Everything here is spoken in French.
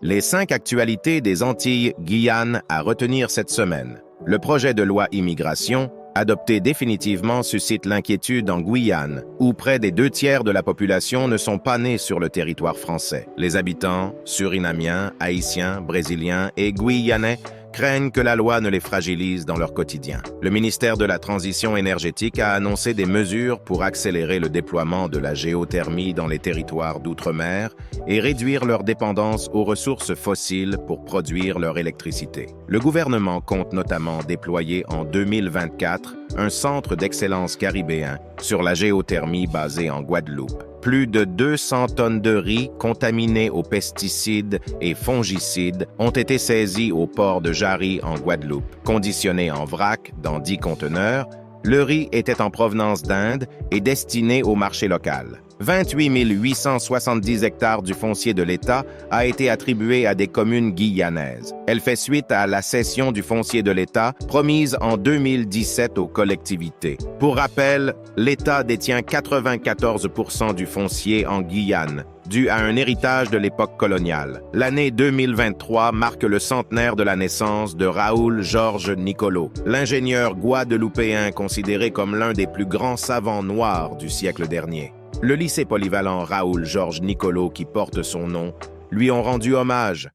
Les 5 actualités des Antilles-Guyane à retenir cette semaine. Le projet de loi immigration, adopté définitivement, suscite l'inquiétude en Guyane, où près des 2 tiers de la population ne sont pas nés sur le territoire français. Les habitants, surinamiens, haïtiens, brésiliens et guyanais, craignent que la loi ne les fragilise dans leur quotidien. Le ministère de la Transition énergétique a annoncé des mesures pour accélérer le déploiement de la géothermie dans les territoires d'outre-mer et réduire leur dépendance aux ressources fossiles pour produire leur électricité. Le gouvernement compte notamment déployer en 2024 un centre d'excellence caribéen sur la géothermie basé en Guadeloupe. Plus de 200 tonnes de riz contaminées aux pesticides et fongicides ont été saisies au port de Jarry en Guadeloupe. Conditionné en vrac dans 10 conteneurs, le riz était en provenance d'Inde et destiné au marché local. 28 870 hectares du foncier de l'État a été attribué à des communes guyanaises. Elle fait suite à la cession du foncier de l'État promise en 2017 aux collectivités. Pour rappel, l'État détient 94% du foncier en Guyane, dû à un héritage de l'époque coloniale. L'année 2023 marque le centenaire de la naissance de Raoul Georges Nicolo, l'ingénieur guadeloupéen considéré comme l'un des plus grands savants noirs du siècle dernier. Le lycée polyvalent Raoul Georges Nicolo, qui porte son nom, lui ont rendu hommage